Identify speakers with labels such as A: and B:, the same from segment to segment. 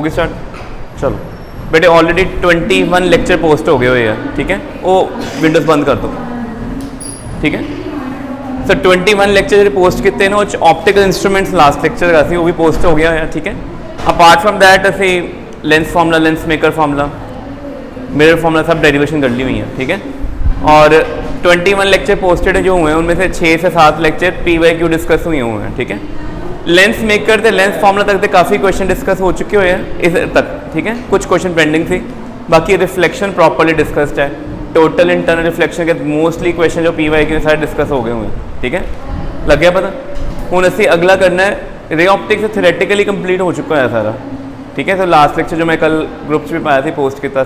A: होगी स्टार्ट। चलो बेटे ऑलरेडी 21 लेक्चर पोस्ट हो गए हुए हैं, ठीक है, वो विंडोज़ बंद कर दो, ठीक है। सो 21 लेक्चर ਜਿਹੜੇ पोस्ट ਕੀਤੇ ਨੇ ਉਹ 'ਚ ऑप्टिकल इंस्ट्रूमेंट्स लास्ट लेक्चर का ਸੀ ਉਹ भी पोस्ट हो गया है, ठीक है। अपार्ट फ्रॉम दैट ਅਸੀਂ lens formula, lens maker formula, mirror formula सब डेरिवेशन कर ली हुई है, ठीक है। और 21 लेक्चर पोस्टेड जो हुए हैं उनमें से 6 से 7 लेक्चर PYQ डिस्कस हुए हुए हैं, ठीक है। लेंस मेकर तो लेंस फार्मूला तक तो काफ़ी क्वेश्चन डिस्कस हो चुके हुए हैं इस तक, ठीक है। कुछ क्वेश्चन पेंडिंग थी, बाकी रिफ्लेक्शन प्रॉपर्ली डिस्कस्ड है। टोटल इंटरनल रिफ्लेक्शन के मोस्टली क्वेश्चन जो PYQ में सारे डिस्कस हो गए हुए हैं, ठीक है। लग गया पता। हूँ असी अगला करना है रे ऑप्टिक्स थ्योरेटिकली कंप्लीट हो चुका है सारा, ठीक है। तो लास्ट लेक्चर जो मैं कल ग्रुप में पाया थी पोस्ट किया था,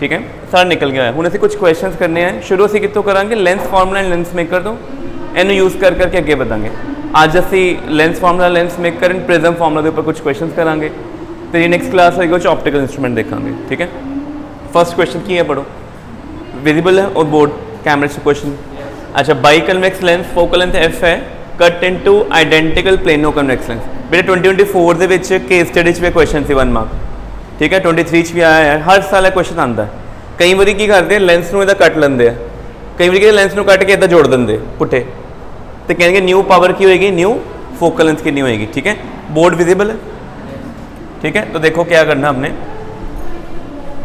A: ठीक है, सारा निकल गया है। हूँ असी कुछ क्वेश्चन करने हैं, शुरू से कितों करांगे lens formula and lens maker तो इन्हू यूज़ कर करके अगे बढ़ांगे। अज असी lens formula, lens maker and prism formula के ऊपर कुछ क्वेश्चन करांगे। तो ये नेक्स्ट क्लास होगी वो ऑप्टिकल इंस्ट्रूमेंट देखांगे, ठीक है। फर्स्ट क्वेश्चन की है, पढ़ो, विजिबल है और बोर्ड कैमरे से क्वेश्चन। अच्छा, by convex lens focal length f है, cut into identical plano convex lens. बेटे 2024 के केस स्टडी में क्वेश्चन से 1 मार्क, ठीक है। 23 भी आया है, हर साल क्वेश्चन आता है। कई बार की करते हैं लेंस में कट लेंगे, कई बार लेंस में कट के इदा जोड़ देंगे पुट्ठे, तो कहेंगे न्यू पावर की होएगी, न्यू फोकल लेंथ कितनी होएगी, ठीक है। बोर्ड विजिबल है, ठीक है। तो देखो क्या करना हमने,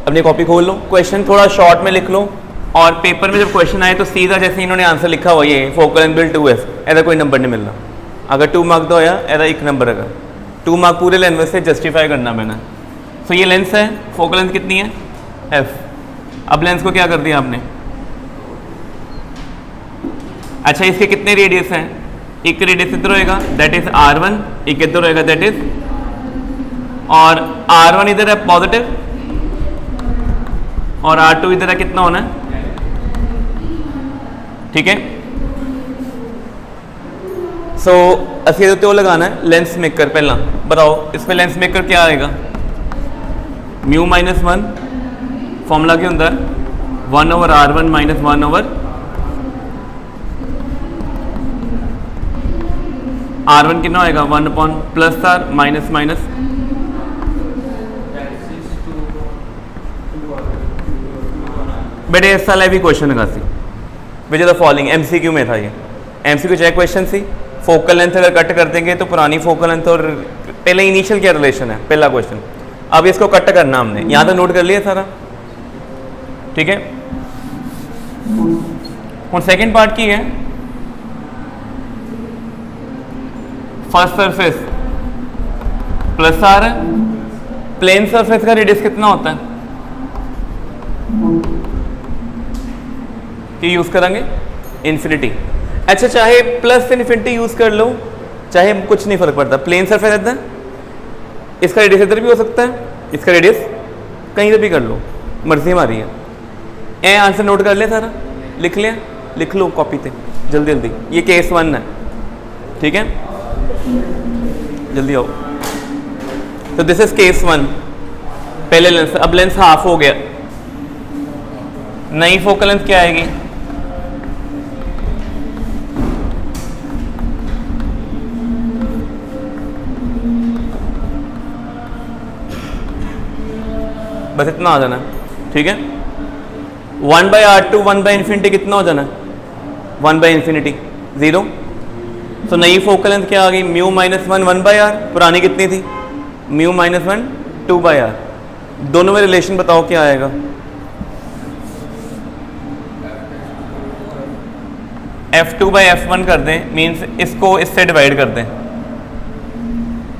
A: अपनी कॉपी खोल लो, क्वेश्चन थोड़ा शॉर्ट में लिख लो, और पेपर में जब क्वेश्चन आए तो सीधा जैसे इन्होंने आंसर लिखा हुआ ये फोकल लेंथ बिल 2f, ऐसा कोई नंबर नहीं मिलना। अगर 2 मार्क तो होया ऐसा 1 नंबर है, 2 मार्क पूरे लेंस से जस्टिफाई करना मैंने। तो ये लेंस है, फोकल लेंथ कितनी है f। अब लेंस को क्या कर दिया आपने, अच्छा इसके कितने रेडियस हैं, एक रेडियस इधर होएगा दैट इज r1, एक इधर होएगा दैट इज, और r1 इधर है पॉजिटिव और r2 इधर है, कितना होना है, ठीक है। सो असी वो लगाना है लेंस मेकर। पहला बताओ इसमें लेंस मेकर क्या आएगा, म्यू माइनस 1 फॉर्मूला क्या होता है 1/r1 माइनस 1/r1 कितना होएगा 1 प्लस r माइनस माइनस, बेटे इस साल भी क्वेश्चन लगा सी विच द फॉलोइंग, MCQ में था ये, MCQ चेक क्वेश्चन सी। फोकल लेंथ अगर कट कर देंगे तो पुरानी फोकल लेंथ और पहले इनिशियल क्या रिलेशन है, पहला क्वेश्चन। अब इसको कट करना हमने, यहाँ तो नोट कर लिया सारा, ठीक है। और सेकंड पार्ट की है, फर्स्ट सरफेस प्लस आर है, प्लेन सरफेस का रेडियस कितना होता है, कि यूज करेंगे इन्फिनिटी। अच्छा, चाहे प्लस इन्फिनिटी यूज कर लो, चाहे कुछ नहीं फर्क पड़ता, प्लेन सरफेस रहता है, इसका रेडियस इधर भी हो सकता है, इसका रेडियस कहीं से भी कर लो, मर्जी हमारी है। ए आंसर नोट कर लिया सारा, लिख लिया, लिख लो कॉपी पे जल्दी जल्दी। ये केस 1 है, ठीक है, जल्दी आओ। तो दिस इज केस 1, पहले लेंस। अब लेंस हाफ हो गया, नई फोकल लेंथ क्या आएगी, बस इतना आ जाना, ठीक है। 1/r2 1/infinity कितना हो जाना, 1/infinity 0। तो नई फोकल लेंथ क्या आ गई, म्यू माइनस 1 1/r, पुरानी कितनी थी म्यू माइनस 1 2/r। दोनों में रिलेशन बताओ क्या आएगा, f2/f1 कर दें, मीन्स इसको इससे डिवाइड कर दें,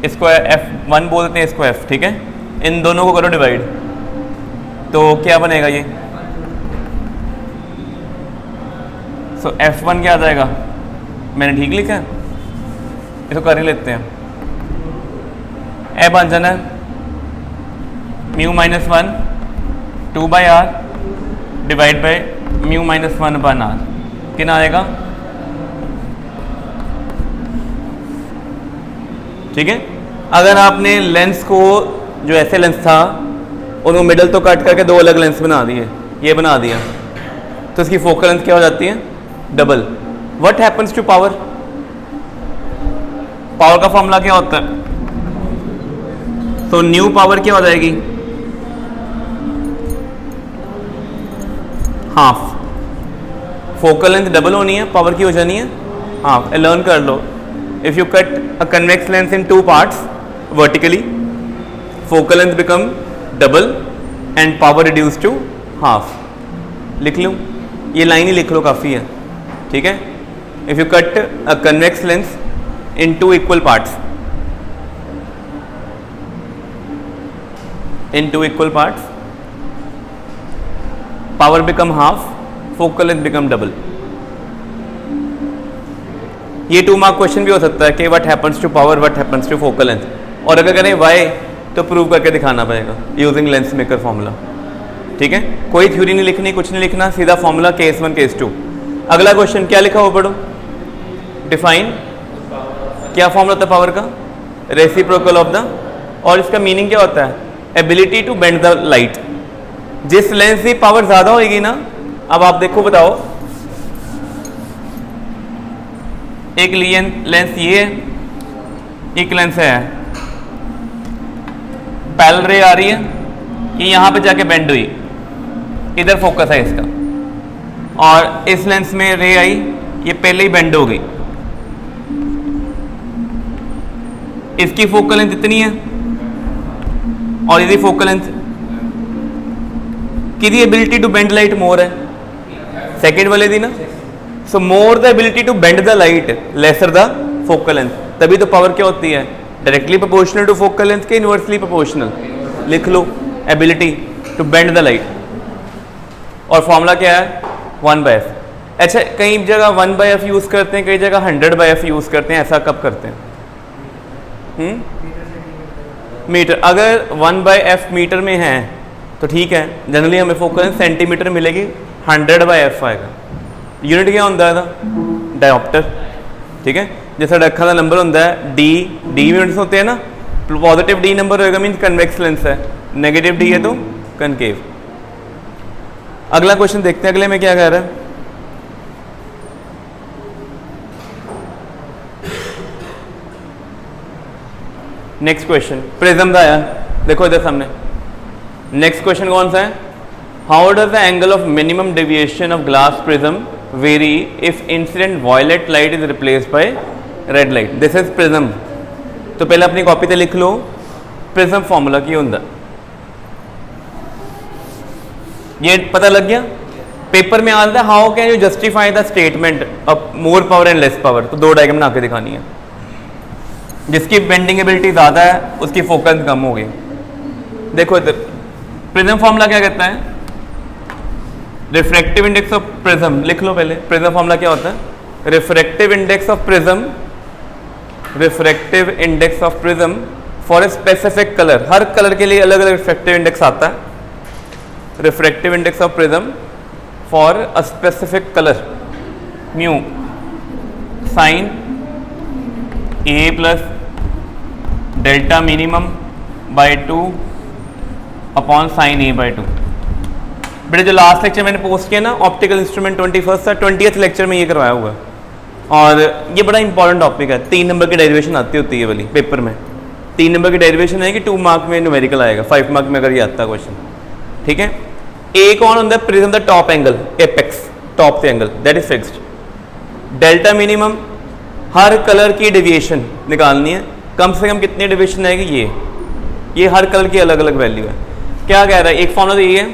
A: इसको f1 बोल देते हैं, इसको f, ठीक है। इन दोनों को करो डिवाइड, तो क्या बनेगा ये, सो f1 क्या आ जाएगा, मैंने ठीक लिखा है, इसको कर ही लेते हैं। ए बन जाना है mu minus 1 2/r divide by mu minus 1/r, कितना आएगा, ठीक है। अगर आपने लेंस को जो ऐसे लेंस था और वो मिडल तो कट करके 2 अलग लेंस बना दिए, ये बना दिया, तो इसकी फोकल लेंथ क्या हो जाती है, double. What happens to power, power का फॉर्मूला क्या होता है, तो न्यू पावर क्या हो जाएगी, हाफ। फोकल लेंथ डबल होनी है, पावर की हो जानी है हाफ। लर्न कर लो, if you cut a convex lens in 2 parts vertically, focal length become double and power reduce to half. लिख लूँ, ये लाइन ही लिख लो, काफ़ी है, ठीक है। If you cut a convex lens in 2 equal parts, in 2 equal parts, power become half, focal length become double। ये 2 mark question भी हो सकता है कि what happens to power, what happens to focal length, और अगर करें वाई तो प्रूव करके दिखाना पड़ेगा यूजिंग लेंस मेकर फॉर्मूला, ठीक है। कोई थ्योरी नहीं लिखनी, कुछ नहीं लिखना, सीधा फॉर्मूला केस 1 केस 2। अगला क्वेश्चन क्या लिखा हो पढ़ो, डिफाइन, क्या फॉर्मूला होता है पावर का, रेसिप्रोकल ऑफ द, और इसका मीनिंग क्या होता है, ability to bend the light. जिस लेंस की पावर ज्यादा होगी ना, अब आप देखो बताओ, एक लेंस ये है, एक लेंस है पैरेलल रे आ रही है, ये यहां पे जाके बेंड हुई, इधर फोकस है इसका, और इस लेंस में रे आई, ये पहले ही बेंड हो गई, इसकी फोकल लेंथ इतनी है और यदि फोकल लेंथ की ability to bend light more है, सेकेंड वाले दी ना, so more the ability to bend the light lesser the focal length, तभी तो पावर क्या होती है, directly proportional to focal length के इनवर्सली प्रोपोर्शनल। लिख लो, ability to bend the light, और फॉर्मूला क्या है 1/f। अच्छा, कई जगह 1/f यूज करते हैं, कई जगह 100/f यूज करते हैं, ऐसा कब करते हैं, मीटर। अगर 1/f मीटर में है तो ठीक है, जनरली हमें फोकल सेंटीमीटर मिलेगी, 100/f आएगा। यूनिट क्या होता है, डायोप्टर, ठीक है। जैसा अखा का नंबर होता है डी, डी यूनिट्स होते हैं ना, पॉजिटिव डी नंबर होगा मीन्स कन्वेक्स लेंस है, नेगेटिव डी है तो कनकेव। अगला क्वेश्चन देखते हैं, अगले में क्या कह रहा है, नेक्स्ट क्वेश्चन प्रिज्म का आया, देखो इधर सामने। नेक्स्ट क्वेश्चन कौन सा है, how does the angle of minimum deviation of glass prism vary if incident violet light is replaced by red light. This is prism. तो पहले अपनी कॉपी पे लिख लो, प्रिज्म फॉर्मूला की होता, ये पता लग गया। पेपर में आता है how can you justify the statement of more power and less power, तो 2 डायग्राम बना के दिखानी है। जिसकी बेंडिंग एबिलिटी ज़्यादा है उसकी फोकस कम होगी। देखो इधर प्रिज्म फॉर्मूला क्या कहता है, रिफ्रैक्टिव इंडेक्स ऑफ प्रिज्म, लिख लो पहले प्रिज्म फॉर्मूला क्या होता है, refractive index of prism, refractive index of prism for a specific colour, her colour के लिए अलग अलग रिफ्रैक्टिव इंडेक्स आता है। Refractive index of prism for a specific colour, mu sign A plus delta minimum by 2 upon sine A by 2। बेटे जो last lecture मैंने post किया ना, ऑप्टिकल इंस्ट्रूमेंट 21st था, 20th लेक्चर में ये करवाया हुआ है, और ये बड़ा इंपॉर्टेंट टॉपिक है। 3 नंबर की डेरिवेशन आती होती है वाली पेपर में, 3 नंबर की डेरिवेशन है कि 2 मार्क में न्यूमेरिकल आएगा, 5 मार्क में अगर ये आता क्वेश्चन, ठीक है। ए कौन होता है, prism the top angle, apex top से angle, that is fixed. Delta minimum, हर कलर की डेविएशन निकालनी है, कम से कम कितनी डेविएशन आएगी, ये हर कलर की अलग अलग वैल्यू है। क्या कह रहा है, एक फॉर्मूला तो ये है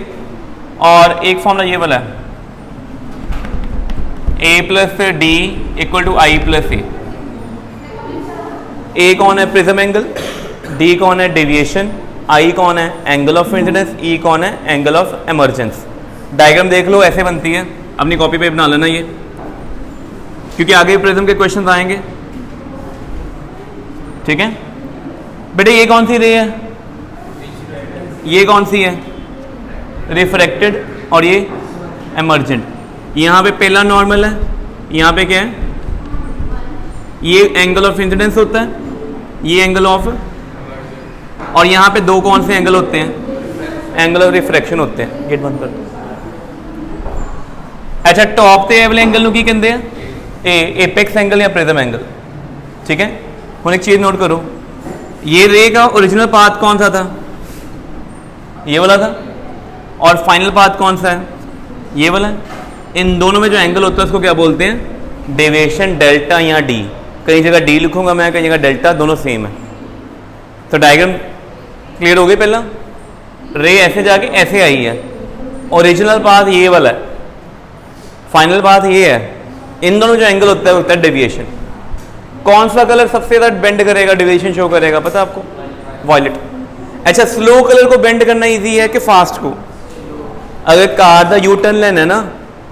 A: और एक फॉर्मूला ये वाला है, A plus D equal to I plus A. A कौन है, प्रिज्म एंगल, डी कौन है, डेविएशन, आई कौन है, एंगल ऑफ इंसिडेंस, ई कौन है, एंगल ऑफ एमर्जेंस। डायग्राम देख लो, ऐसे बनती है, अपनी कॉपी पे बना लेना ये, क्योंकि आगे प्रिज्म के क्वेश्चन आएंगे, ठीक है। बेटे ये कौन सी रे है, ये कौन सी है, रिफ्रैक्टेड, और ये एमर्जेंट। यहाँ पे पहला नॉर्मल है, यहाँ पे क्या है, ये एंगल ऑफ इंसिडेंस होता है, ये एंगल ऑफ, और यहाँ पे 2 कौन से एंगल होते हैं, एंगल ऑफ रिफ्रैक्शन होते हैं। गेट बंद कर दो। अच्छा, टॉप ते वाले एंगल ਨੂੰ ਕੀ ਕਹਿੰਦੇ ਆ, एपेक्स एंगल या प्रिज्म एंगल, ठीक है। ਹੁਣ एक चीज़ नोट करो, ये रे का ओरिजिनल पाथ कौन सा था? ये वाला था। और फाइनल पाथ कौन सा है? ये वाला है। इन दोनों में जो एंगल होता है उसको क्या बोलते हैं? डेविएशन डेल्टा या डी। कई जगह डी लिखूंगा मैं, कई जगह डेल्टा, दोनों सेम है। तो डायग्राम क्लियर हो गई? पहला रे ऐसे जाके ऐसे आई है, ओरिजिनल पाथ ये वाला है, फाइनल पाथ ये है। इन दोनों जो एंगल होता है डेविएशन। कौन सा कलर सबसे ज़्यादा बेंड करेगा, डेविएशन शो करेगा, पता आपको? वॉयलेट। अच्छा, स्लो कलर को बेंड करना इजी है कि फास्ट को? अगर कार का यू टर्न लेना है ना,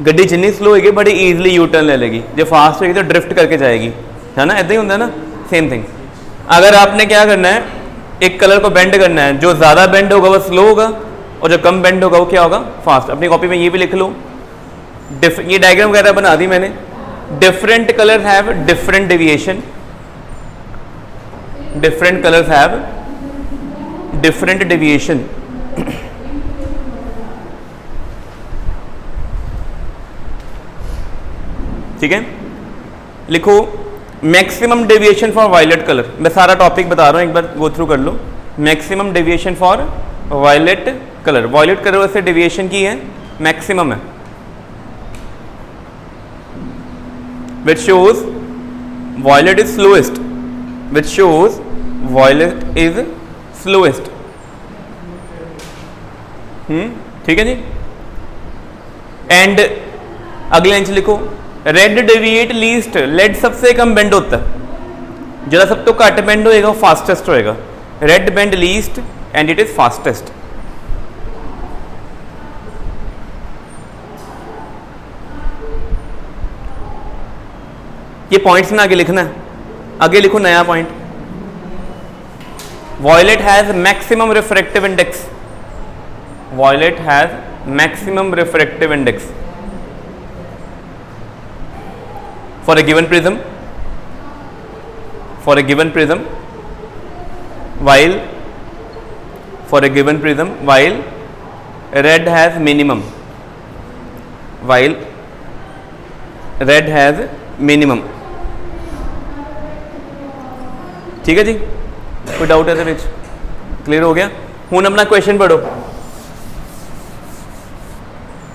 A: गड्डी जितनी स्लो होगी बड़ी ईजिली यू टर्न ले लेगी, जो फास्ट होगी तो ड्रिफ्ट करके जाएगी, है ना? ऐसा ही होता है ना, सेम थिंग। अगर आपने क्या करना है, एक कलर को बेंड करना है, जो ज़्यादा बेंड होगा वो स्लो होगा और जो कम बेंड होगा वो क्या होगा? फास्ट। अपनी कॉपी में ये भी लिख लो, ये डायग्राम वगैरह बना दी मैंने। Different colours have different deviation, different colours have different deviation. ठीक है, लिखो maximum deviation for violet colour. मैं सारा टॉपिक बता रहा हूं, एक बार गो थ्रू कर लो। Maximum deviation for violet colour. Violet colour से डेविएशन की है मैक्सिमम है, which shows violet is slowest, which shows violet is slowest। ठीक है जी। एंड अगले लाइन लिखो, रेड डेविएट लीस्ट। रेड सबसे कम बेंड होता है, जरा सब तो घट बेंड होएगा वो फास्टेस्ट होएगा। Red bend least and it is fastest. ये पॉइंट्स में आगे लिखना है, आगे लिखो नया point. Violet has maximum refractive index. Violet has maximum refractive index for a given prism, for a given prism, while for a given prism, while red has minimum, while red has minimum। ठीक है जी, कोई doubt है ਇਹਦੇ ਵਿੱਚ? Clear हो गया? ਹੁਣ अपना क्वेश्चन पढ़ो।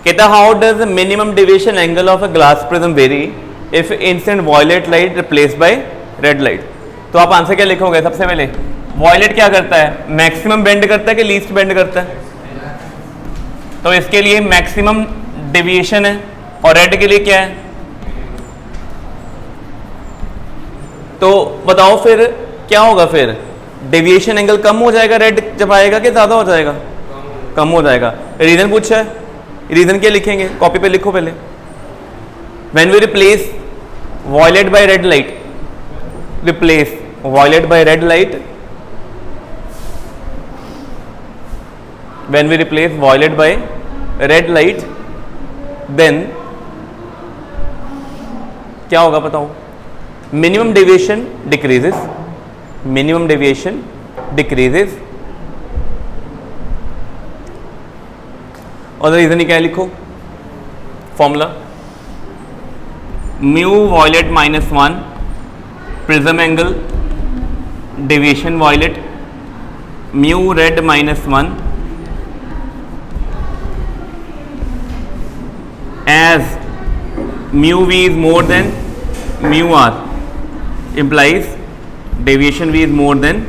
A: कहता how does minimum deviation angle of a glass prism vary if incident violet light replace by red light. तो आप आंसर क्या लिखोगे? सबसे पहले वॉयलेट क्या करता है? मैक्सिमम बेंड करता है कि लीस्ट बेंड करता है? तो इसके लिए मैक्सिमम डेविएशन है और रेड के लिए क्या है? तो बताओ फिर क्या होगा? फिर डेविएशन एंगल कम हो जाएगा रेड जब आएगा कि ज़्यादा हो जाएगा? कम हो जाएगा। रीज़न पूछा है, रीज़न क्या लिखेंगे? कॉपी पे लिखो पहले। When we replace violet by red light, replace violet by red light, when we replace violet by red light then क्या होगा बताओ? Minimum deviation decreases, minimum deviation decreases. और रीजन क्या है लिखो, formula mu violet minus 1 prism angle deviation violet mu red minus 1 as mu V is more than mu R implies deviation V is more than.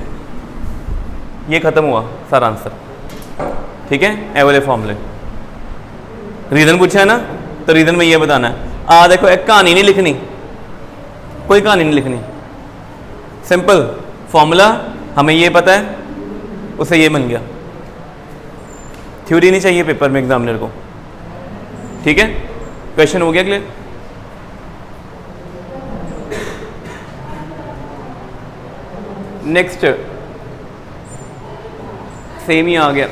A: ये खत्म हुआ सारा answer. ठीक है, ए वाले फॉर्मूले। रीजन पूछा है ना, तो रीजन में ये बताना है। देखो एक कहानी नहीं लिखनी, कोई कहानी नहीं लिखनी, सिंपल फॉर्मूला हमें ये पता है, उसे ये बन गया। थ्योरी नहीं चाहिए पेपर में एग्जामिनर को। ठीक है, क्वेश्चन हो गया क्लियर? नेक्स्ट सेम ही आ गया,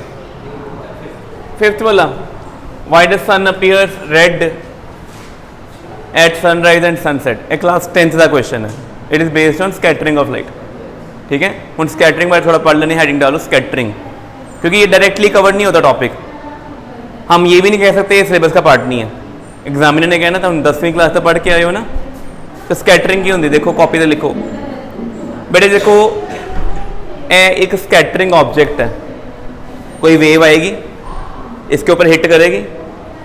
A: फिफ्थ वाला। Why the sun appears red at sunrise and sunset. A class 10th का क्वेश्चन है। It is based on scattering of light. ठीक है, हम स्कैटरिंग बारे थोड़ा पढ़ लेने, हेडिंग डालो स्कैटरिंग, क्योंकि ये डायरेक्टली कवर नहीं होता टॉपिक। हम ये भी नहीं कह सकते ये सिलेबस का पार्ट नहीं है। एग्जामिनर ने कहना था हम 10वीं क्लास तक पढ़ के आए हो ना, तो स्कैटरिंग की होंगी। देखो कॉपी से लिखो बेटे, देखो ए एक स्कैटरिंग ऑब्जेक्ट है, कोई वेव आएगी इसके ऊपर हिट करेगी,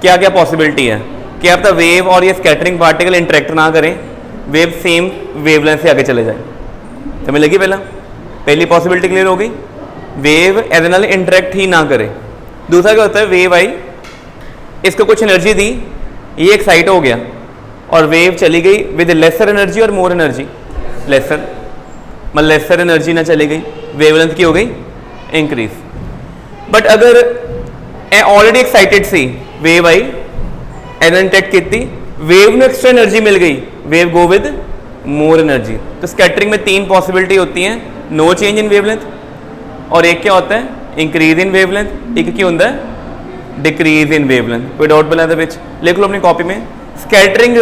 A: क्या क्या पॉसिबिलिटी है कि अब तक वेव और ये स्कैटरिंग पार्टिकल इंटरेक्ट ना करें, वेव सेम वेवलेंथ से आगे चले जाए। समझ लगी? पहली पॉसिबिलिटी क्लियर हो गई, वेव एज नाल इंटरेक्ट ही ना करे। दूसरा क्या होता है, वेव आई, इसको कुछ एनर्जी दी, ये एक्साइट हो गया और वेव चली गई विद लेसर एनर्जी और मोर एनर्जी, लेसर, मतलब लेसर एनर्जी ना चली गई, वेवलेंथ की हो गई इंक्रीज। बट अगर ए ऑलरेडी एक्साइटेड सी, वेव आई एनटेक्ट की, वेव में एक्स्ट्रा एनर्जी मिल गई, wave go with more energy. तो स्कैटरिंग में 3 पॉसिबिलिटी होती हैं, नो चेंज इन वेवलेंथ, और एक क्या होता है इंक्रीज इन वेवलेंथ, एक क्या होता है डिक्रीज इन वेवलेंथ। कोई डाउट बना था विच? लिख लो अपनी कॉपी में, scattering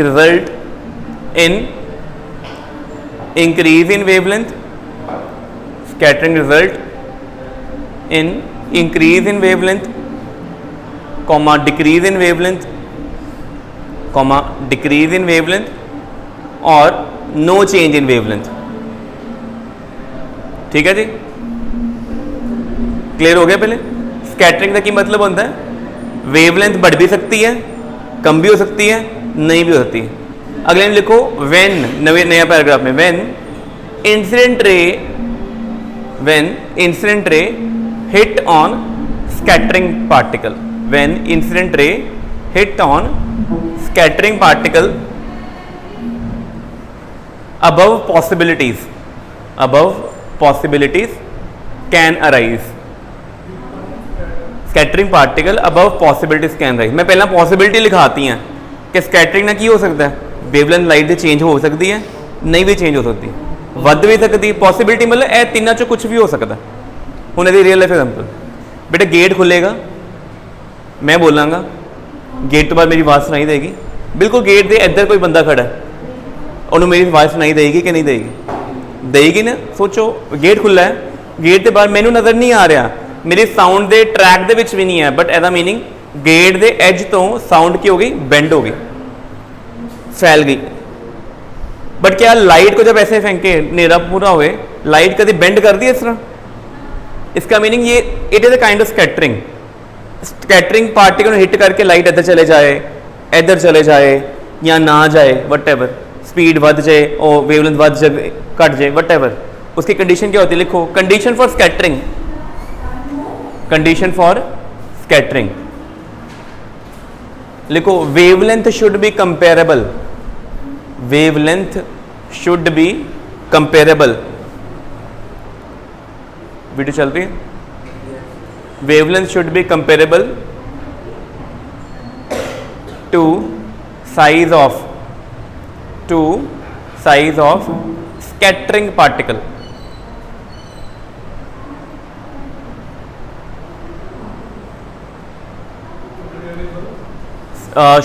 A: result in increase in wavelength, scattering result in increase in wavelength, comma decrease in wavelength, comma decrease in wavelength, और नो चेंज इन वेवलेंथ। ठीक है जी, क्लियर हो गया? पहले स्कैटरिंग का की मतलब होता है वेवलेंथ बढ़ भी सकती है, कम भी हो सकती है, नहीं भी हो सकती है। अगले में लिखो व्हेन, नया पैराग्राफ में, when incident ray hit on scattering particle, when incident ray hit on scattering particle above possibilities can arise, scattering particle above possibilities can rise. मैं पहला पॉसिबिलिटी लिखाती हैं कि स्कैटरिंग ना की हो सकता है, वेवलेंथ लाइट से चेंज हो सकती है, नहीं भी चेंज हो सकती, वध भी सकती, पॉसिबिलिटी मतलब ए तीनों चो कुछ भी हो सकता। हूँ यदि रियल लाइफ एग्जाम्पल, बेटा गेट खुलेगा, मैं बोलांगा, गेट तो बाद मेरी आवाज़ सुनाई देगी, बिल्कुल गेट दे इधर कोई बंदा खड़ा है, उन्होंने मेरी आवाज़ सुनाई देगी कि नहीं देगी? देगी ना। सोचो गेट खुला है, गेट के बाहर मैनू नज़र नहीं आ रहा, मेरी साउंड के ट्रैक के विच भी नहीं है, बट एदा मीनिंग गेट के एज तो साउंड की हो गई, बेंड हो गई, फैल गई। बट क्या लाइट को जब ऐसे फेंके, नेरा पूरा हुए, लाइट कभी बेंड कर दी इस तरह? इसका मीनिंग ये it is a kind of scattering. Scattering particle hit करके लाइट इधर चले जाए, इधर चले जाए या ना जाए, वट एवर, स्पीड बढ़ जाए और वेवलेंथ बढ़ जाए, घट जाए, वट एवर, उसकी कंडीशन क्या होती है? लिखो condition for scattering, condition for scattering लिखो wavelength should be comparable, wavelength should be comparable. Video चल रही है? Wavelength should be comparable to size of scattering particle.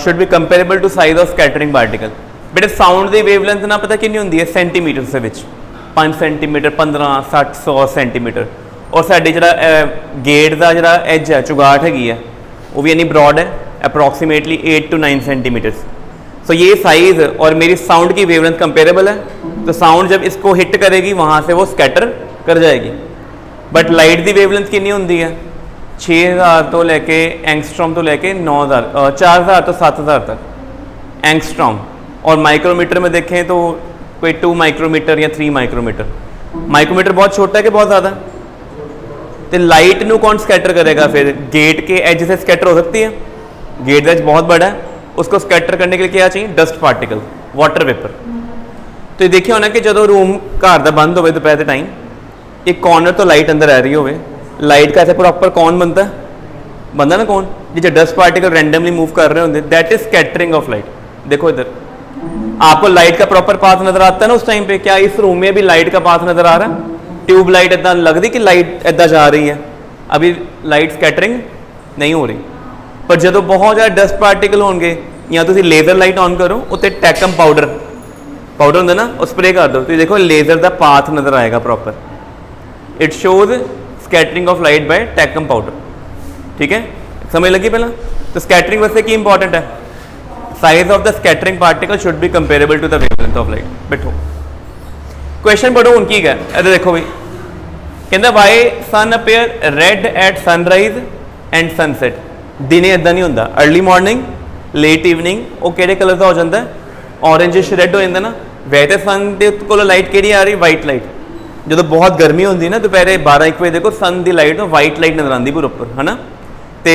A: Should be comparable to size of scattering particle. बेटे sound की wavelength ना पता कितनी होंगी है? सेंटीमीटर से विच 5 सेंटीमीटर, 15, 60, 100 सेंटीमीटर। और साड़ी जरा गेट का जरा एज है, चुगाट हैगी है, वो भी इन्नी ब्रॉड है, अप्रॉक्सीमेटली 8 to 9 सेंटीमीटर्स। सो ये साइज़ और मेरी साउंड की वेवलेंथ कंपेरेबल है, तो साउंड जब इसको हिट करेगी वहाँ से वो स्कैटर कर जाएगी। बट लाइट की वेवलेंथ कितनी होंगी है? 6000 तो लेके एंगस्ट्रॉम तो लेके 9000, 4000 तो 7000 तक एंगस्ट्रॉम। और माइक्रोमीटर में देखें तो कोई 2 माइक्रोमीटर या 3 माइक्रोमीटर। माइक्रोमीटर बहुत छोटा है कि बहुत ज़्यादा? तो लाइट नू कौन स्कैटर करेगा? फिर गेट के एज से स्कैटर हो सकती है, गेट का एज बहुत बड़ा है, उसको स्कैटर करने के लिए क्या चाहिए? Dust particle, water vapour. तो ये देखिए होना कि जो रूम घर का बंद हो दोपहर के टाइम, एक कॉर्नर तो लाइट अंदर आ रही हो, लाइट का ऐसे प्रॉपर कौन बनता है? बनता ना कौन, जिसे डस्ट पार्टिकल रैंडमली मूव कर रहे होंगे, that is scattering of light. देखो इधर आपको लाइट का प्रॉपर पाथ नजर आता है ना उस टाइम पे? क्या इस रूम में भी लाइट का पाथ नजर आ रहा है? ट्यूब लाइट इतना लगती कि लाइट इदा जा रही है, अभी लाइट स्कैटरिंग नहीं हो रही। पर जो बहुत ज़्यादा डस्ट पार्टिकल होंगे या तो लेजर लाइट ऑन करो, उत्ते टैकम पाउडर होंगे ना, वो स्प्रे कर दो, तो देखो लेजर का पाथ नजर आएगा proper. It shows scattering of light by talcum powder. ठीक है, समझ लगी पहला? तो स्कैटरिंग वैसे की इंपॉर्टेंट है, size of the scattering particle should be comparable to the wavelength of light. बैठो, क्वेश्चन पढ़ो ਹੁਣ ਕੀ ਹੈ ਇਹਦੇ ਦੇਖੋ ਵੀ ਕਹਿੰਦਾ why sun appear red at sunrise and sunset ਦਿਨੇ ਇਦਾਂ ਨਹੀਂ ਹੁੰਦਾ अर्ਲੀ ਮਾਰਨਿੰਗ ਲੇਟ ਈਵਨਿੰਗ ਉਹ ਕਿਹੜੇ ਕਲਰ ਦਾ ਹੋ ਜਾਂਦਾ ऑरेंजिश ਰੈਡ ਹੋ ਜਾਂਦਾ ਨਾ ਵੈਸੇ सन ਦੇ ਕੋਲ ਲਾਈਟ ਕਿਹੜੀ ਆ ਰਹੀ ਵਾਈਟ ਲਾਈਟ ਜਦੋਂ ਬਹੁਤ ਗਰਮੀ ਹੁੰਦੀ ਨਾ ਦੁਪਹਿਰੇ 12-1 ਵਜੇ ਦੇਖੋ सन ਦੀ ਲਾਈਟ ਨੂੰ ਵਾਈਟ ਲਾਈਟ ਨਜ਼ਰ ਆਉਂਦੀ ਪੂਰੇ ਉੱਪਰ ਹੈ ਨਾ ਤੇ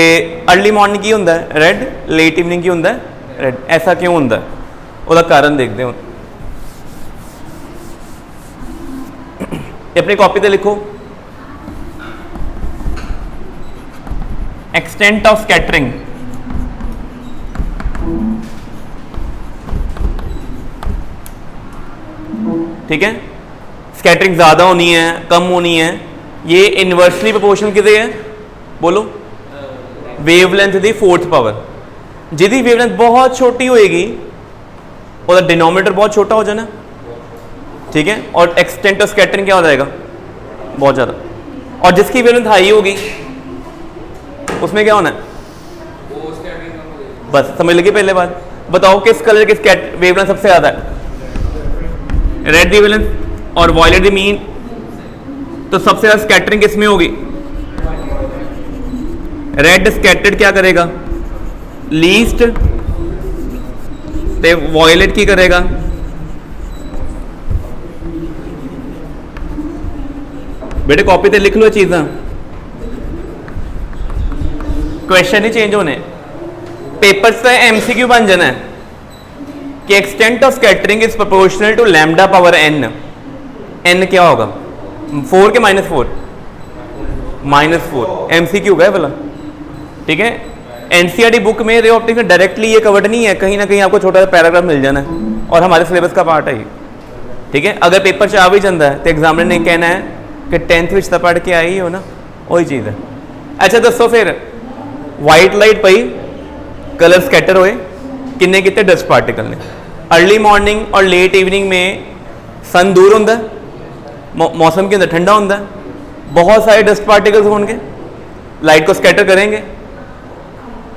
A: अर्ਲੀ ਮਾਰਨਿੰਗ ਕੀ ਹੁੰਦਾ ਰੈਡ ਲੇਟ ਈਵਨਿੰਗ ਕੀ ਹੁੰਦਾ ਰੈਡ ਐਸਾ ਕਿਉਂ ਹੁੰਦਾ ਉਹਦਾ ਕਾਰਨ ਦੇਖਦੇ ਹਾਂ अपनी कॉपी पे लिखो एक्सटेंट ऑफ स्कैटरिंग ठीक है स्कैटरिंग ज़्यादा होनी है कम होनी है ये इनवर्सली प्रोपोर्शनल किसे है बोलो वेवलेंथ दी 4th पावर जिहदी वेवलेंथ बहुत छोटी होएगी ਉਹਦਾ डिनोमिनेटर बहुत छोटा हो जाना ठीक है और एक्सटेंट ऑफ स्कैटरिंग क्या हो जाएगा बहुत ज़्यादा और जिसकी वेवलेंथ हाई होगी उसमें क्या होना है बस समझ लगी पहले बात बताओ किस कलर की वेवलेंथ सबसे ज़्यादा है रेड दी वेवलेंथ और वॉयलेट दी मीन तो सबसे ज़्यादा स्कैटरिंग किस में होगी रेड स्कैटर्ड क्या करेगा लीस्ट ते वॉयलेट की करेगा बेटे कॉपी ते लिख लो चीज़ा क्वेश्चन ही चेंज होने पेपर से MCQ बन जाना है कि extent of scattering is proportional to lambda power n n क्या होगा 4 के -4 -4 MCQ है भला ठीक है NCERT बुक में रे ऑप्टिक्स में डायरेक्टली ये कवर्ड नहीं है कहीं ना कहीं आपको छोटा सा पैराग्राफ मिल जाना है और हमारे सिलेबस का पार्ट है ये ठीक है अगर पेपर से आ भी जाता है तो एग्जामिनर ने कहना है कि 10th ਵਿੱਚ ਤਾਂ ਪੜ੍ਹ ਕੇ ਆਈ ਹੋ ਨਾ ਉਹੀ ਚੀਜ਼ ਹੈ ਅੱਛਾ ਦੱਸੋ ਫਿਰ ਵਾਈਟ ਲਾਈਟ ਪਈ कलर स्कैटर हुए किन्ने कितने डस्ट पार्टिकल ने अर्ली मॉर्निंग और लेट इवनिंग में सन दूर होंगे मौसम के अंदर ठंडा होंगे बहुत सारे डस्ट पार्टिकल्स होंगे लाइट को स्कैटर करेंगे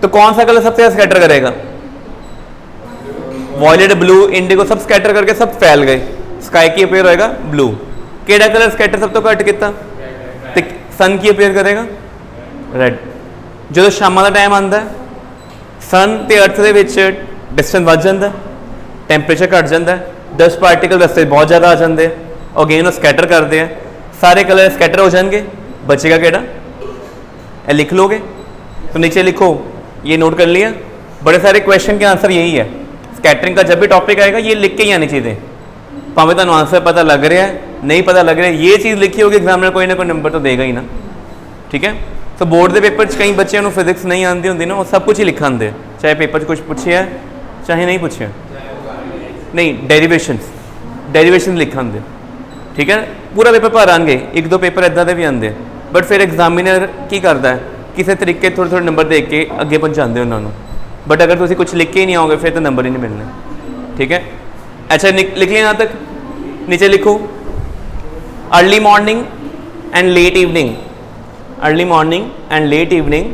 A: तो कौन सा कलर सबसे ज़्यादा स्कैटर करेगा वॉयलेट ब्लू इंडिगो सब स्कैटर करके सब फैल गए स्काई की अपेयर होएगा ब्लू केड़ा कलर स्कैटर सब तो घट किता तो सन की अपेयर करेगा रेड जो शाम का टाइम आता है सन तो अर्थ के डिस्टेंस बढ़ जाता टैंपरेचर घट जाता डस्ट पार्टिकल रस्ते बहुत ज़्यादा आ जाते हैं और अगेन स्कैटर करते हैं सारे कलर स्कैटर हो जाएंगे बचेगा केड़ा ये लिख लोगे तो नीचे लिखो ये नोट कर लिया बड़े सारे क्वेश्चन के आंसर यही है स्कैटरिंग का जब भी टॉपिक आएगा ये लिख के ही आनी चाहिए भावें तुहानूं आंसर पता लग रहा है नहीं पता लग रहा है ये चीज़ लिखी होगी एग्जामिनर कोई ना कोई नंबर तो देगा ही ना ठीक है तो बोर्ड के पेपर कई बच्चों को फिजिक्स नहीं आती होंगी ना वो सब कुछ ही लिखा आते चाहे पेपर कुछ पूछे है चाहे नहीं पूछे नहीं डेरीवेशन लिखा आते ठीक है पूरा पेपर भर आएंगे एक दो पेपर इदा के भी आते बट फिर एग्जामिनर की करता है किसी तरीके थोड़े थोड़े नंबर दे के अगे पहुँचाते उन्होंने बट अगर तुम कुछ लिख के ही नहीं आओगे फिर तो नंबर ही नहीं मिलने ठीक है अच्छा लिख लिया यहाँ तक नीचे लिखो early morning and late evening early morning and late evening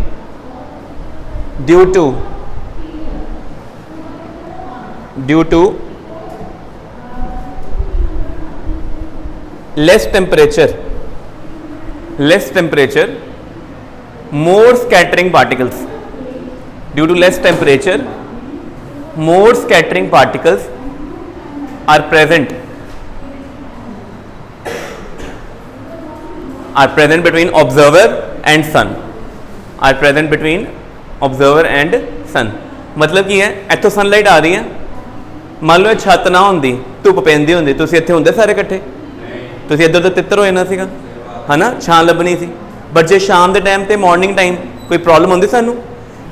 A: due to less temperature more scattering particles due to less temperature more scattering particles are present between observer and sun मतलब की है इत्थों सनलाइट आ रही है मान लो छत ना होंदी धुप पैंदी होंदी तुसीं इत्थे होंदे सारे इकट्ठे तुसीं इधर तो तितर हो जाना सीगा है ना छां लभनी सी बट जे शाम के टाइम ते मॉर्निंग टाइम कोई प्रॉब्लम होंदी सानू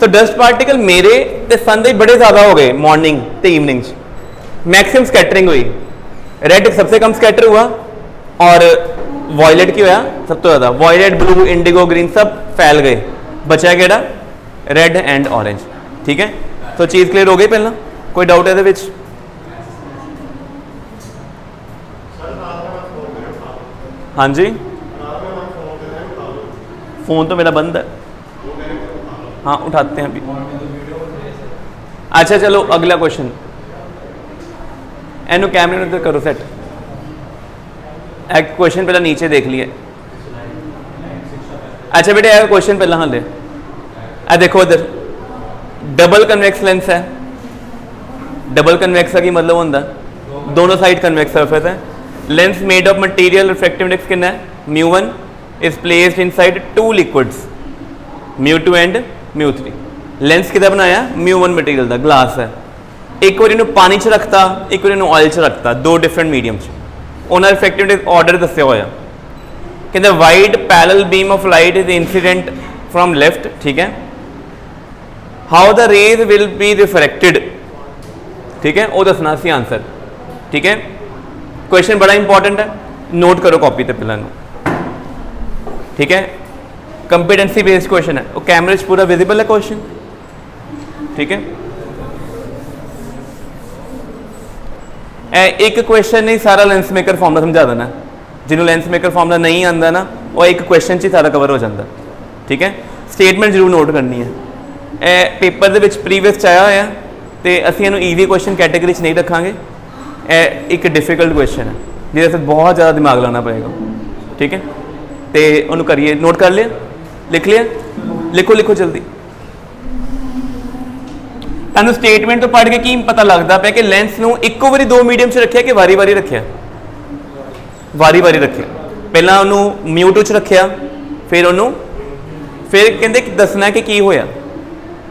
A: तो डस्ट पार्टिकल मेरे ते सन दे बड़े ज़्यादा हो गए मॉर्निंग ते इवनिंग मैक्सिमम स्कैटरिंग हुई रेड सबसे कम स्कैटर हुआ और वॉयलेट की होया सब तो ज़्यादा वॉयलेट ब्लू इंडिगो ग्रीन सब फैल गए बचा केड़ा रेड एंड ऑरेंज ठीक है तो चीज़ क्लियर हो गई पहला कोई डाउट है ये हाँ जी फ़ोन तो मेरा बंद है हाँ उठाते हैं अभी अच्छा चलो अगला क्वेश्चन एनु कैमरे में तो करो सेट एक क्वेश्चन पहला नीचे देख लिए। अच्छा बेटे एक क्वेश्चन पहला हाँ ले आ देखो इधर डबल कन्वेक्स लेंस है। डबल कन्वेक्स का की मतलब होता दोनों साइड कन्वेक्स सरफेस है। Lens made of material refractive index कितना है μ1 is placed inside two liquids μ2 and μ3। Lens कितना बनाया μ1 मटीरियल का ग्लास है। एक बार इन्होंने पानी च रखता एक बार इन्होंने ऑयल च रखता दो डिफरेंट मीडियम च उन्होंने रिफ्रैक्टिव इंडेक्स ऑर्डर दस्या होया कहते wide parallel beam of light is incident from left. ठीक है how the rays will be refracted ठीक है वो दसना सी आंसर। ठीक है क्वेश्चन बड़ा इंपॉर्टेंट है नोट करो कॉपी ते पहला ठीक है। कंपिटेंसी बेस्ड क्वेश्चन है वो कैमरे च पूरा विजिबल है क्वेश्चन। ठीक है एक क्वेश्चन नहीं सारा लेंस मेकर फॉर्मूला समझा देना जिन्होंने लेंस मेकर फॉर्मूला नहीं आता ना वो एक क्वेश्चन च सारा कवर हो जाता। ठीक है स्टेटमेंट जरूर नोट करनी है पेपर के प्रीवियस आया होया तो असीं इहनूं ईजी क्वेश्चन कैटेगरी नहीं रखांगे। एक डिफिकल्ट क्वेश्चन है जिहदे ते बहुत ज़्यादा दिमाग लाना पड़ेगा। ठीक है तो उन्होंने करिए नोट कर लिया लिख लिया लिखो लिखो जल्दी। तुहानूं स्टेटमेंट तो पढ़ के की पता लगता पे कि लेंस नूं इक्को वारी दो मीडियम च रखिया कि वारी वारी रखिया वारी वारी रखिया। पहला उन्होंने μ2 च रखिया फिर उन्होंने फिर कहते दसना कि होया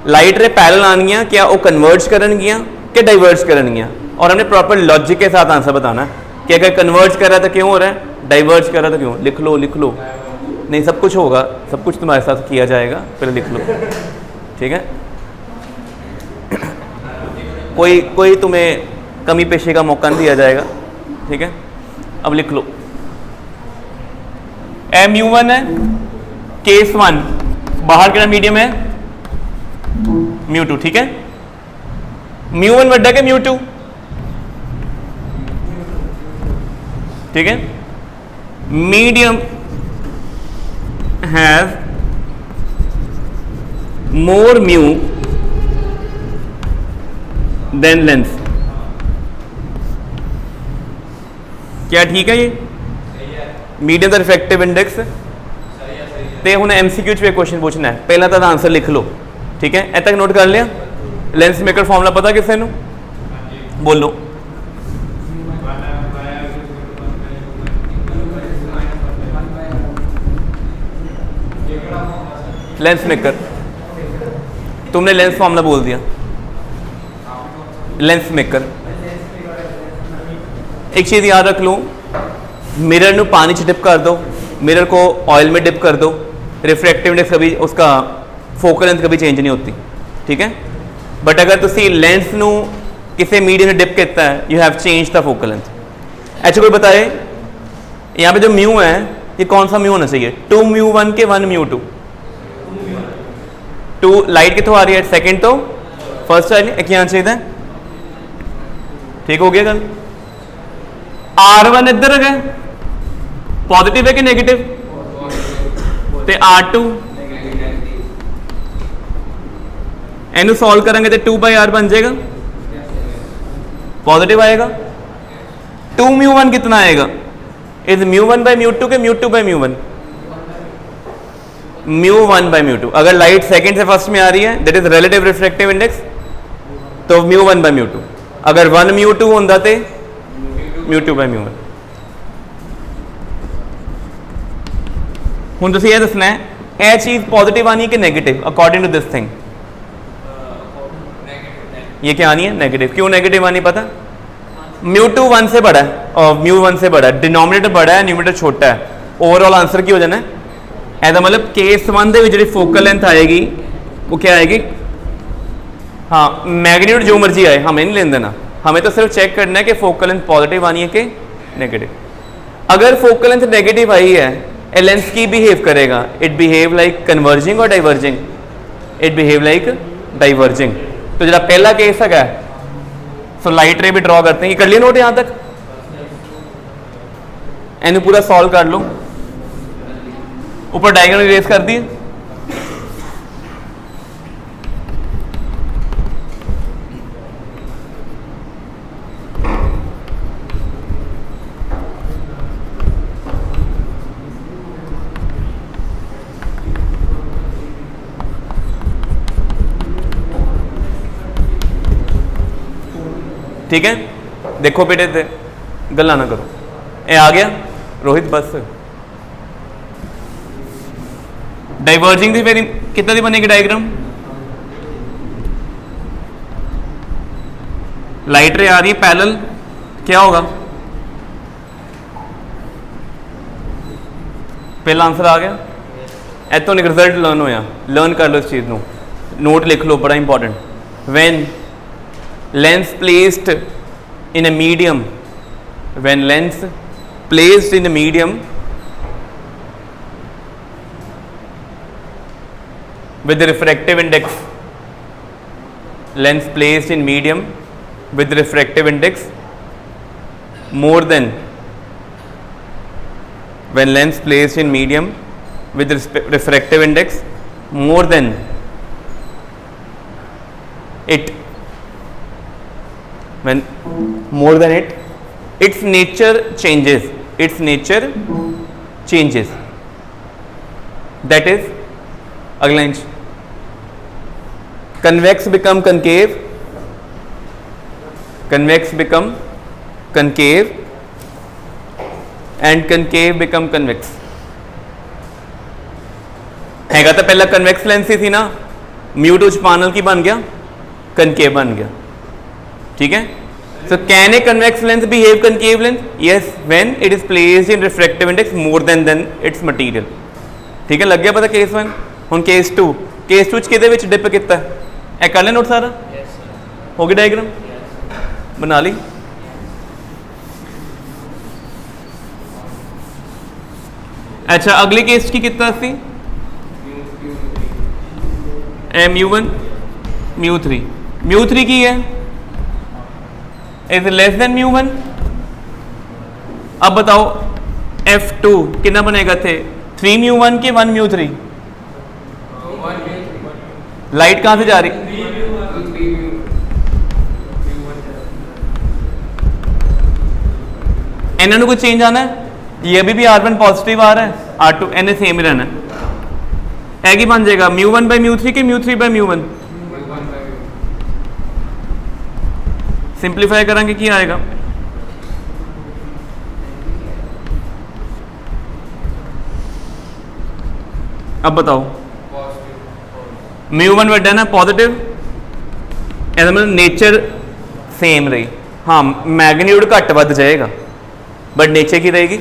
A: लाइट रे पैरेलल आनियाँ क्या वो कन्वर्ज करनगियां कि डाइवर्ज करनगियां और हमने प्रॉपर लॉजिक के साथ आंसर बताना कि अगर कन्वर्ज कर रहा है तो क्यों हो रहा है डाइवर्ज कर रहा है तो क्यों। लिख लो नहीं सब कुछ होगा सब कुछ तुम्हारे साथ किया जाएगा पहले लिख लो। ठीक है कोई तुम्हें कमी पेशे का मौका नहीं दिया जाएगा। ठीक है अब लिख लो μ1 है केस 1 बाहर का मीडियम है μ2। ठीक है μ1 वड्डा के μ2। ठीक है medium has more mu than lens. क्या ठीक है ये मीडियम का रिफ्रैक्टिव इंडेक्स ते हुण MCQ च क्वेश्चन पूछना है पहला तो आंसर लिख लो। ठीक है इतना नोट कर लिया। लेंस मेकर फॉर्मूला पता किसी नूं बोलो लेंस मेकर तुमने लेंस फॉर्मूला बोल दिया। लेंस मेकर एक चीज़ याद रख लो मिरर नू पानी च डिप कर दो मिरर को ऑयल में डिप कर दो रिफ्रैक्टिव इंडेक्स कभी उसका फोकल लेंथ कभी चेंज नहीं होती। ठीक है बट अगर तुसी लेंस नू किसी मीडियम में डिप किया है you have change the focal length. अच्छा कोई बताए यहाँ पे जो म्यू है ये कौन सा म्यू होना चाहिए 2 μ1 के 1 μ2। 2 लाइट कितों आ रही है सेकंड तो फर्स्ट आ रही है यहाँ चाहिए। ठीक हो गया गल R1 इधर है पॉजिटिव है कि नेगेटिव ते R2 इनू सॉल्व करेंगे तो 2/R बन जाएगा पॉजिटिव आएगा। 2 μ1 कितना आएगा इज μ1/μ2 के μ2/μ1 μ1/μ2। अगर लाइट सेकंड से फर्स्ट में आ रही है that is relative refractive index तो μ1/μ2। अगर 1 μ2 होंदा ते μ2/μ1। हुण तुसीं ये दसना है यह चीज़ पॉजिटिव आनी है कि negative according to this thing. ये क्या आनी है नेगेटिव। क्यों नेगेटिव आनी पता μ2 1 से बड़ा है और μ1 से बड़ा है डिनोमिनेटर बड़ा है न्यूमरेटर छोटा है ओवरऑल आंसर की हो जाना है। ऐसा मतलब केस 1 दे विच जिहड़ी फोकल लेंथ आएगी वो क्या आएगी हाँ मैग्नीट्यूड जो मर्जी आए हमें नहीं लेन देना हमें तो सिर्फ चेक करना है कि फोकल लेंथ पॉजिटिव आनी है कि नेगेटिव। अगर फोकल लेंथ नेगेटिव आई है ए लेंस की बिहेव करेगा इट बिहेव लाइक कन्वर्जिंग और diverging it behave like diverging. तो जरा पहला केस है सो लाइट रे भी ड्रॉ करते हैं कर लिया नोट यहाँ तक इन्हें पूरा सॉल्व कर लो ऊपर डायग्राम इरेज कर दिए। ठीक है, देखो बेटे ते गल्ला ना करो। ये आ गया रोहित बस। डाइवर्जिंग की फिर कितना दी बनेगी डायग्राम? लाइट रे आ रही है पैरेलल, क्या होगा? पहला आंसर आ गया। इतों एक रिजल्ट लर्न होया, लर्न कर लो इस चीज़ को, नोट लिख लो, बड़ा important. When lens placed in a medium, when lens placed in a medium with refractive index, lens placed in medium with refractive index more than, when lens placed in medium with refractive index more than it, when more than it, its nature changes, its nature changes, that is अगला inch, convex become concave, convex become concave and concave become convex। हैगा तो पहला convex lens ही थी ना, म्यू2 panel की बन गया concave बन गया, ठीक है। So can a convex lens behave concave lens? Yes, when it is placed in refractive index more than it's material, ठीक है। लग गया पता केस 1। हुण केस 2, केस 2 किहदे विच डिप किया है, कर ले नोट सारा? हो गई डायग्राम? बना ली? अच्छा, अगली केस की कितना सी? mu1 mu3, mu3 की है इज लेस देन mu1। अब बताओ f2 कितना बनेगा थे, 3 mu1 के 1 mu3? लाइट कहां से जा रही? इन्होंने कुछ चेंज आना है? ये अभी भी R1 पॉजिटिव आ रहा है, R2 एन सेम ही रहना है। एक ही बन जाएगा mu1 बाई mu3 के mu3 बाई mu1। सिंप्लीफाई करेंगे क्या आएगा? अब बताओ, mu1 वड्डा ना पॉजिटिव, ਇਹਦਾ मतलब नेचर सेम रही। हाँ, मैग्नीट्यूड घट वध जाएगा बट नेचर की रहेगी,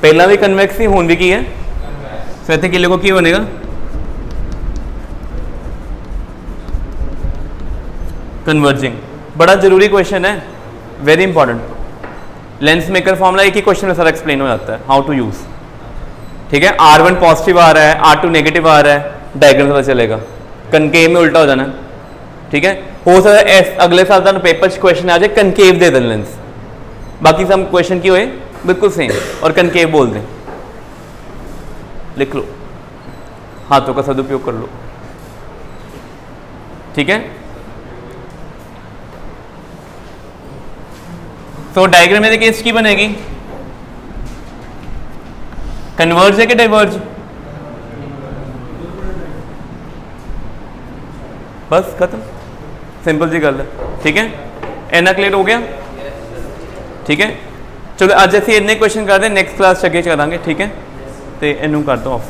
A: पहला भी कन्वेक्स ही हुण भी की है। सो इतने किले को की बनेगा? कन्वर्जिंग। बड़ा जरूरी क्वेश्चन है, very important. Lens maker formula एक ही क्वेश्चन में सारा एक्सप्लेन हो जाता है, हाउ टू यूज, ठीक है। R1 पॉजिटिव आ रहा है, R2 नेगेटिव आ रहा है, डायग्राम पता चलेगा। कनकेव में उल्टा हो जाना, ठीक है। हो सकता है अगले साल का पेपर क्वेश्चन आ जाए कनकेव दे दें लेंस, बाकी सब क्वेश्चन की हुए बिल्कुल सेम और कनकेव बोल दें। लिख लो, हाथों का सदुपयोग कर लो, ठीक है। तो डायग्राम में केस की बनेगी, कन्वर्ज है कि डाइवर्ज? बस खत्म, सिंपल जी गल है, ठीक है। इन्ना क्लियर हो गया, ठीक है। चलो अज असीं इन्ने क्वेश्चन करते, नैक्सट क्लास अगे करांगे, ठीक है। तो इनू कर दो ऑफ।